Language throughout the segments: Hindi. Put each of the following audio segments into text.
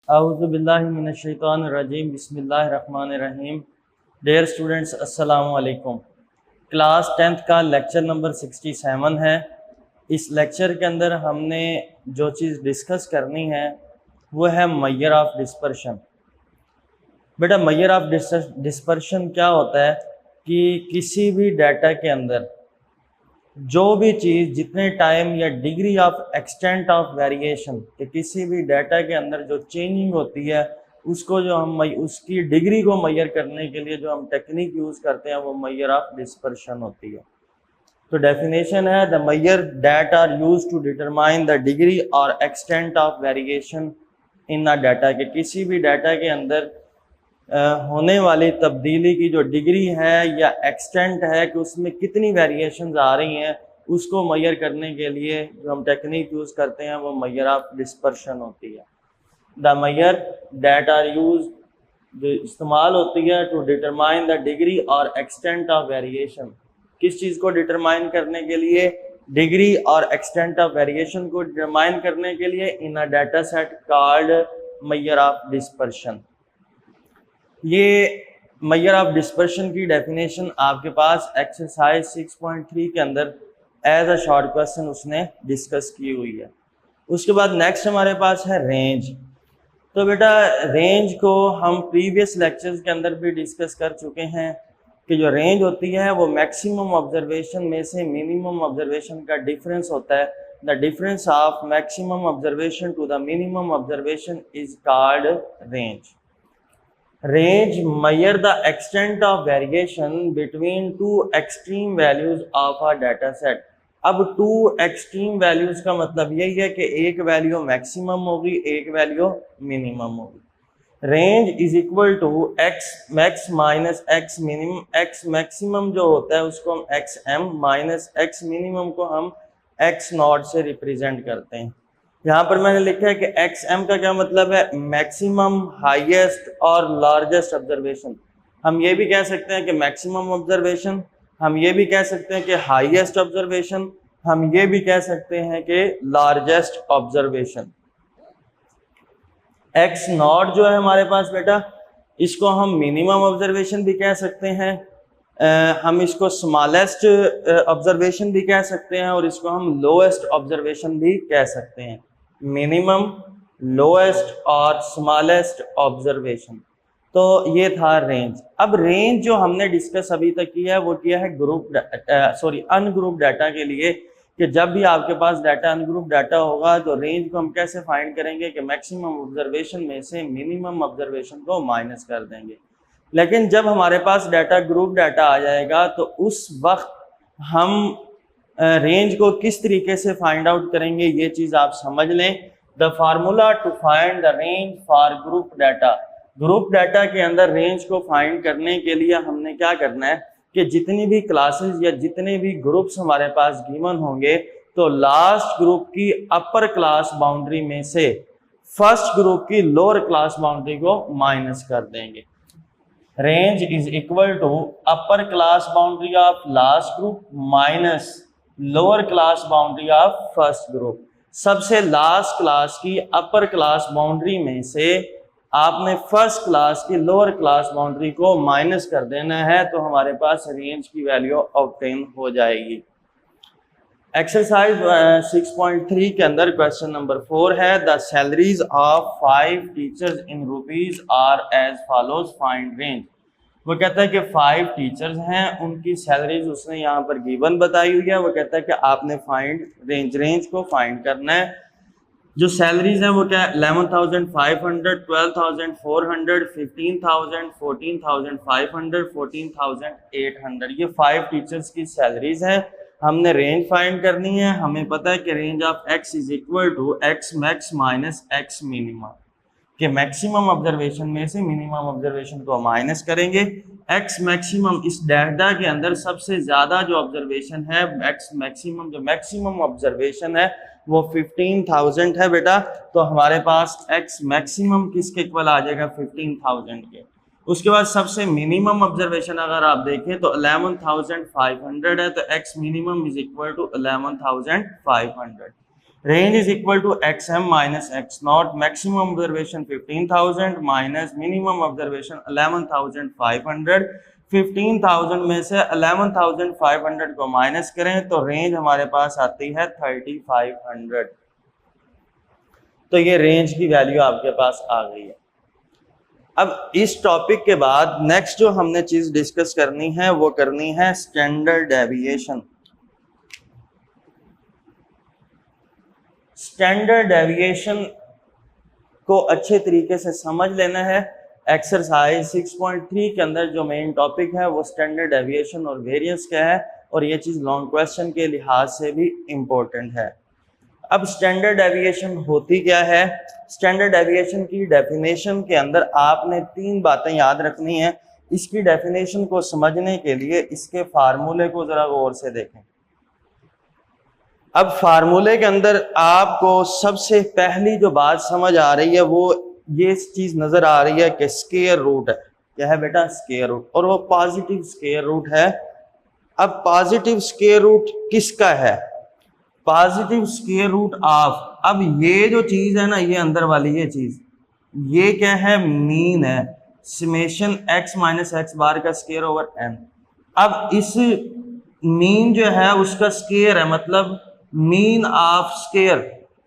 औज़ुबिल्लाहिमिनश्शैतानिर्रजीम बिस्मिल्लाहिर्रहमानिर्रहीम। डियर स्टूडेंट्स, अस्सलामु अलैकुम। क्लास 10th का लेक्चर नंबर 67 है। इस लेक्चर के अंदर हमने जो चीज़ डिस्कस करनी है वो है मेजर ऑफ डिस्पर्शन। बेटा, मेजर ऑफ डिस्पर्शन क्या होता है कि किसी भी डाटा के अंदर जो भी चीज़ जितने टाइम या degree of extent of variation कि किसी भी डाटा के अंदर जो चेंजिंग होती है उसको जो हम उसकी डिग्री को मेजर करने के लिए जो हम टेक्निक यूज़ करते हैं वो मेजर ऑफ डिस्पर्शन होती है। तो डेफिनेशन है the measure that are used to determine the degree और extent of variation in a data के किसी भी डाटा के अंदर होने वाली तब्दीली की जो डिग्री है या एक्सटेंट है कि उसमें कितनी वेरिएशंस आ रही हैं उसको मेजर करने के लिए जो हम टेक्निक यूज़ करते हैं वो मेजर ऑफ डिस्पर्शन होती है। The measure that are used जो इस्तेमाल होती है टू डिटरमाइन द डिग्री और एक्सटेंट ऑफ वेरिएशन, किस चीज़ को डिटरमाइन करने के लिए, डिग्री और एक्सटेंट ऑफ वेरिएशन को डिटरमाइन करने के लिए in a data set called measure of dispersion. ये मेजर ऑफ डिस्पर्शन की डेफिनेशन आपके पास एक्सरसाइज 6.3 के अंदर एज अ शॉर्ट क्वेश्चन उसने डिस्कस की हुई है। उसके बाद नेक्स्ट हमारे पास है रेंज। तो बेटा, रेंज को हम प्रीवियस लेक्चर्स के अंदर भी डिस्कस कर चुके हैं कि जो रेंज होती है वो मैक्सिमम ऑब्जर्वेशन में से मिनिमम ऑब्जर्वेशन का डिफरेंस होता है। The difference of maximum observation to the minimum observation is called range. Range measure the extent of variation between two extreme values of a data set। अब टू एक्सट्रीम वैल्यूज का मतलब यही है कि एक वैल्यू मैक्सिमम होगी, एक वैल्यू मिनिमम होगी। Range is equal to x max minus x minimum. X maximum जो होता है उसको हम x m minus x minimum को हम एक्स नॉट से रिप्रेजेंट करते हैं। यहाँ पर मैंने लिखा है कि एक्स एम का क्या मतलब है, मैक्सिमम, हाईएस्ट और लार्जेस्ट ऑब्जर्वेशन। हम ये भी कह सकते हैं कि मैक्सिमम ऑब्जर्वेशन, हम ये भी कह सकते हैं कि हाईएस्ट ऑब्जर्वेशन, हम ये भी कह सकते हैं कि लार्जेस्ट ऑब्जर्वेशन। एक्स नॉट जो है हमारे पास बेटा, इसको हम मिनिमम ऑब्जर्वेशन भी कह सकते हैं, हम इसको स्मॉलेस्ट ऑब्जर्वेशन भी कह सकते हैं और इसको हम लोएस्ट ऑब्जर्वेशन भी कह सकते हैं। मिनिमम, लोएस्ट और स्मॉलेस्ट ऑब्जर्वेशन। तो ये था रेंज। अब रेंज जो हमने डिस्कस अभी तक किया है वो किया है अनग्रुप डाटा के लिए कि जब भी आपके पास डाटा अनग्रुप डाटा होगा तो रेंज को हम कैसे फाइंड करेंगे कि मैक्सिमम ऑब्जर्वेशन में से मिनिमम ऑब्जर्वेशन को माइनस कर देंगे। लेकिन जब हमारे पास डाटा ग्रुप डाटा आ जाएगा तो उस वक्त हम रेंज को किस तरीके से फाइंड आउट करेंगे ये चीज आप समझ लें। The formula to find the range for group data. Group data के अंदर रेंज को फाइंड करने के लिए हमने क्या करना है कि जितनी भी क्लासेस या जितने भी ग्रुप्स हमारे पास गिवन होंगे तो लास्ट ग्रुप की अपर क्लास बाउंड्री में से फर्स्ट ग्रुप की लोअर क्लास बाउंड्री को माइनस कर देंगे। Range is equal to upper class boundary of last group minus lower class boundary of first group. सबसे लास्ट क्लास की अपर क्लास बाउंड्री में से आपने फर्स्ट क्लास की लोअर क्लास बाउंड्री को माइनस कर देना है तो हमारे पास रेंज की वैल्यू ऑब्टेन हो जाएगी। एक्सरसाइज 6.3 के अंदर क्वेश्चन नंबर 4 है the salaries of 5 teachers in rupees are as follows, find range. वो कहता है कि 5 टीचर्स हैं, उनकी सैलरीज उसने यहाँ पर गिवन बताई हुई है। वो कहता है कि आपने फाइंड रेंज को फाइंड करना है। जो सैलरीज हैं वो क्या है, 11,500, 12,400, 15,000, 14,500, 14,800। ये 5 टीचर्स की सैलरीज हैं। हमने रेंज फाइंड करनी है। हमें पता है कि range of x is equal to x max minus x minimum, कि मैक्सिमम ऑब्जर्वेशन में से मिनिमम ऑब्जर्वेशन को माइनस करेंगे। एक्स मैक्सिमम, इस डाटा के अंदर सबसे ज्यादा जो ऑब्जर्वेशन है एक्स मैक्सिमम, जो मैक्सिमम ऑब्जर्वेशन है वो 15,000 है बेटा। तो हमारे पास एक्स मैक्सिमम किसके इक्वल आ जाएगा, 15,000 के। उसके बाद सबसे मिनिमम ऑब्जर्वेशन अगर आप देखें तो 11,500 है, तो x minimum is equal to 11,500। Range is equal to XM minus X0, maximum observation 15,000 minus minimum observation 11,500। 15,000 में से 11,500 को माइनस करें तो रेंज हमारे पास आती है 3,500। तो ये रेंज की वैल्यू आपके पास आ गई है। अब इस टॉपिक के बाद नेक्स्ट जो हमने चीज डिस्कस करनी है वो करनी है स्टैंडर्ड डेविएशन। स्टैंडर्ड डेविएशन को अच्छे तरीके से समझ लेना है। एक्सरसाइज 6.3 के अंदर जो मेन टॉपिक है वो स्टैंडर्ड डेविएशन और वेरिएंस का है, और ये चीज लॉन्ग क्वेश्चन के लिहाज से भी इम्पोर्टेंट है। अब स्टैंडर्ड डेविएशन होती क्या है? स्टैंडर्ड डेविएशन की डेफिनेशन के अंदर आपने 3 बातें याद रखनी है। इसकी डेफिनेशन को समझने के लिए इसके फार्मूले को जरा गौर से देखें। अब फार्मूले के अंदर आपको सबसे पहली जो बात समझ आ रही है वो ये चीज नजर आ रही है कि स्क्वायर रूट है। क्या है बेटा? स्क्वायर रूट, और वो पॉजिटिव स्क्वायर रूट है। अब पॉजिटिव स्क्वायर रूट किसका है? पॉजिटिव स्क्वायर रूट ऑफ, अब ये जो चीज है ना, ये अंदर वाली ये चीज, ये क्या है? मीन है, summation x minus x bar का स्क्वायर ओवर n। अब इस मीन जो है उसका स्क्वायर है, मतलब mean of square,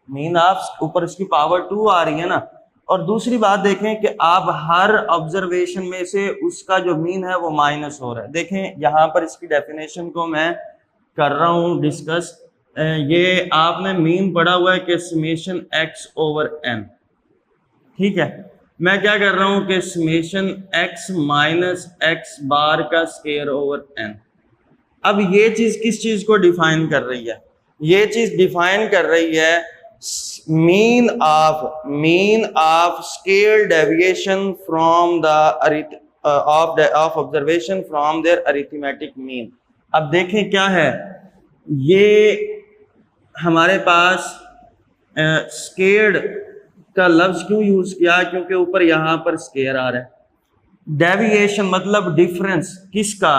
mean of ऊपर इसकी पावर 2 आ रही है ना। और दूसरी बात देखें कि आप हर ऑब्जर्वेशन में से उसका जो मीन है वो माइनस हो रहा है। देखें यहाँ पर इसकी डेफिनेशन को मैं कर रहा हूँ डिस्कस। ये आपने मीन पढ़ा हुआ है कि समेशन x ओवर n, ठीक है। मैं क्या कर रहा हूँ कि summation x minus x bar का स्क्वायर ओवर n। अब ये चीज किस चीज को डिफाइन कर रही है? ये चीज डिफाइन कर रही है mean of scale deviation from the of observation from their arithmetic mean. अब देखें क्या है, ये हमारे पास स्केयर्ड का लफ्ज क्यों यूज किया? क्योंकि ऊपर यहां पर स्केयर आ रहा है। डेविएशन मतलब डिफरेंस किसका?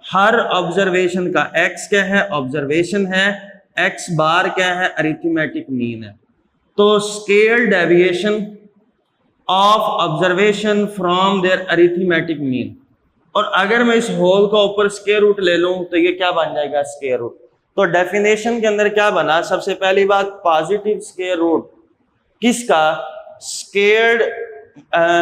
हर ऑब्जर्वेशन का। x क्या है? ऑब्जर्वेशन है। x बार क्या है? अरिथमेटिक मीन है। तो scale deviation of observation from their arithmetic mean. और अगर मैं इस होल का ऊपर स्क्वायर रूट ले लूं तो ये क्या बन जाएगा? Square root. तो डेफिनेशन के अंदर क्या बना? सबसे पहली बात, पॉजिटिव स्क्वायर रूट किसका? Squared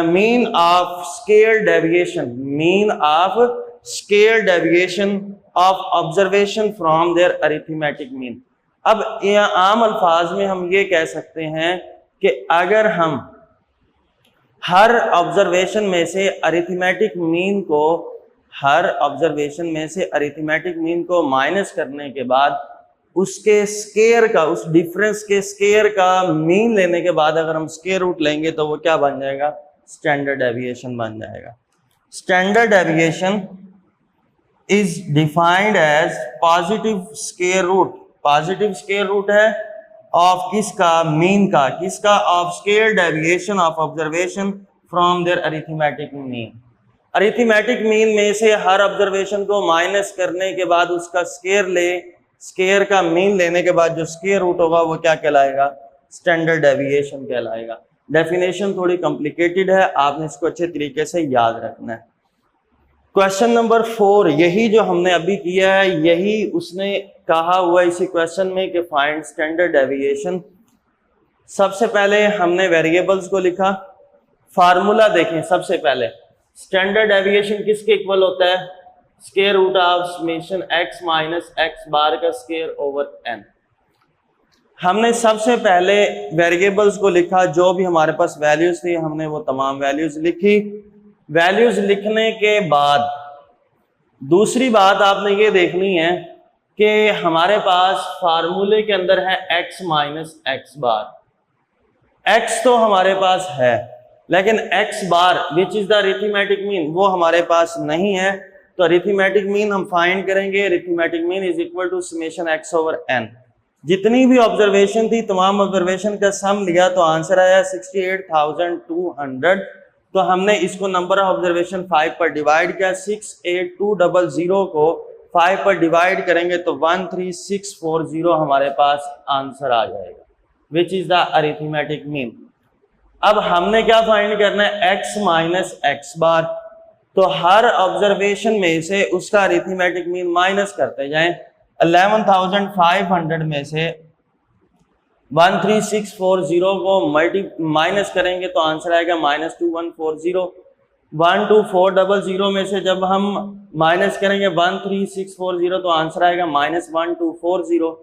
mean of scale deviation, mean of scale deviation of observation from their arithmetic mean. अब आम अल्फाज में हम ये कह सकते हैं कि अगर हम हर ऑब्जर्वेशन में से अरिथमेटिक मीन को माइनस करने के बाद उसके स्केयर का, उस डिफरेंस के स्केयर का मीन लेने के बाद अगर हम स्क्वायर रूट लेंगे तो वो क्या बन जाएगा? स्टैंडर्ड डेविएशन बन जाएगा। Standard deviation is defined as positive square root. Positive square root है ऑफ किसका? मीन का। किसका? Of scale deviation of observation from their arithmetic mean. Arithmetic mean में से हर ऑब्जर्वेशन को माइनस करने के बाद उसका स्केयर का मीन लेने के बाद जो स्क्वायर रूट होगा वो क्या कहलाएगा? स्टैंडर्ड डेविएशन कहलाएगा। डेफिनेशन थोड़ी कॉम्प्लिकेटेड है, आपने इसको अच्छे तरीके से याद रखना है। क्वेश्चन नंबर 4, यही जो हमने अभी किया है यही उसने कहा हुआ इसी क्वेश्चन में कि फाइंड स्टैंडर्ड डेविएशन। सबसे पहले हमने वेरिएबल्स को लिखा। फार्मूला देखें सबसे पहले, स्टैंडर्ड डेविएशन किसके इक्वल होता है? Square root of summation x minus x bar का स्क्वायर ओवर n। हमने सबसे पहले वेरिएबल्स को लिखा, जो भी हमारे पास वैल्यूज थी हमने वो तमाम वैल्यूज लिखी। वैल्यूज लिखने के बाद दूसरी बात आपने ये देखनी है कि हमारे पास फार्मूले के अंदर है x minus x bar. x तो हमारे पास है, लेकिन x bar which is the arithmetic mean वो हमारे पास नहीं है। तो अरिथमेटिक मीन हम फाइंड करेंगे। Arithmetic mean is equal to summation x over n। जितनी भी ऑब्जर्वेशन थी तमाम ऑब्जर्वेशन का सम लिया तो आंसर आया 68,200। तो हमने इसको नंबर ऑफ ऑब्जर्वेशन 5 पर डिवाइड किया। 68200 को 5 पर डिवाइड करेंगे तो 13640 हमारे पास आंसर आ जाएगा, विच इज द अरिथमेटिक मीन। अब हमने क्या फाइंड करना है, x माइनस एक्स बार। तो हर ऑब्जर्वेशन में से उसका अरिथमेटिक मीन माइनस करते जाएं। 11,500 में से 13640 को माइनस करेंगे तो आंसर आएगा -2140। 12400 में से जब हम माइनस करेंगे 13640 तो आंसर आएगा -1240।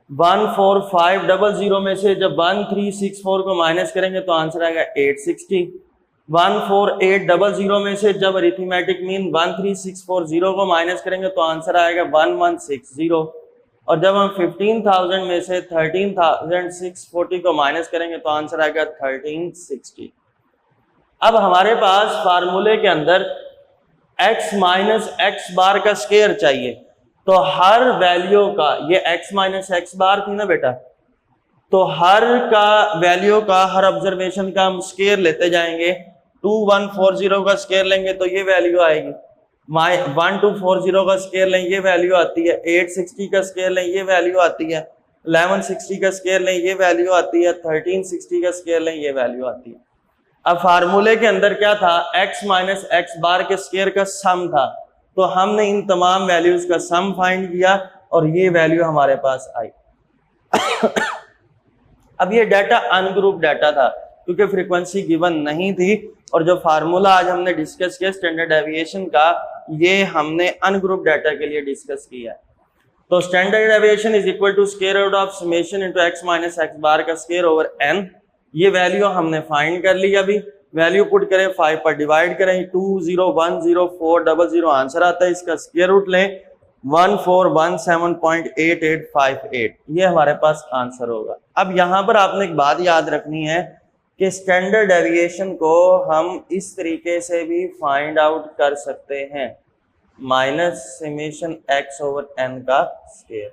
14500 में से जब 1364 को माइनस करेंगे तो आंसर आएगा 860। 14800 में से जब अरिथमेटिक मीन 13640 को माइनस करेंगे तो आंसर आएगा 1160। और जब हम 15,000 में से 13,640 को माइनस करेंगे तो आंसर आएगा 1360। अब हमारे पास फार्मूले के अंदर x माइनस एक्स बार का स्क्वायर चाहिए। तो हर वैल्यू का, ये x माइनस एक्स बार थी ना बेटा, तो हर का वैल्यू का, हर ऑब्जर्वेशन का हम स्क्वायर लेते जाएंगे। 2140 का स्क्वायर लेंगे तो ये वैल्यू आएगी, 1240 का स्क्वायर लें ये वैल्यू आती है, 860 का स्क्वायर लें ये वैल्यू आती है, 1160 का स्क्वायर लें ये वैल्यू आती है, 1360 का स्क्वायर लें ये वैल्यू आती है। अब फार्मूले के अंदर क्या था, x माइनस एक्स बार के स्क्वायर का सम था, तो हमने इन तमाम वैल्यूज का सम फाइंड किया और ये वैल्यू हमारे पास आई। अब ये डाटा अनग्रुप डाटा था क्योंकि फ्रीक्वेंसी गिवन नहीं थी, और जो फार्मूला आज हमने डिस्कस किया स्टैंडर्ड डेविएशन का, ये हमने अनग्रुप डाटा के लिए डिस्कस किया है। तो standard deviation is equal to square root of summation into x minus x bar का स्क्वायर ओवर n। ये वैल्यू हमने फाइंड कर ली। अभी वैल्यू पुट करें, 5 पर डिवाइड करें, 2010400 आंसर आता है। इसका स्क्वायर रूट लें 1417.8858, ये हमारे पास आंसर होगा। अब यहाँ पर आपने एक बात याद रखनी है कि स्टैंडर्ड डेविएशन को हम इस तरीके से भी फाइंड आउट कर सकते हैं, minus summation x over n का स्क्वायर।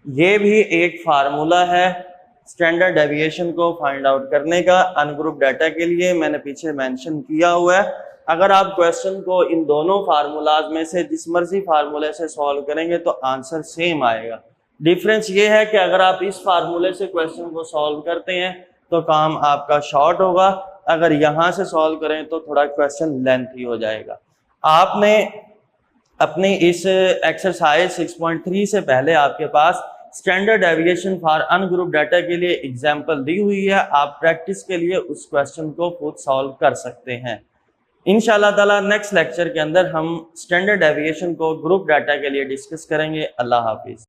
ये भी एक फार्मूला है स्टैंडर्ड डेविएशन को फाइंड आउट करने का अनग्रुप डाटा के लिए, मैंने पीछे मेंशन किया हुआ है। अगर आप क्वेश्चन को इन दोनों फार्मूलाज में से जिस मर्जी फार्मूले से सॉल्व करेंगे तो आंसर सेम आएगा। डिफरेंस ये है कि अगर आप इस फार्मूले से क्वेश्चन को सॉल्व करते हैं तो काम आपका शॉर्ट होगा, अगर यहाँ से सॉल्व करें तो थोड़ा क्वेश्चन लेंथी हो जाएगा। आपने अपनी इस एक्सरसाइज 6.3 से पहले आपके पास standard deviation for ungroup data के लिए एग्जाम्पल दी हुई है, आप प्रैक्टिस के लिए उस क्वेश्चन को खुद सॉल्व कर सकते हैं। इंशाल्लाह ताला नेक्स्ट लेक्चर के अंदर हम स्टैंडर्ड डेविएशन को ग्रुप डाटा के लिए डिस्कस करेंगे। अल्लाह हाफिज।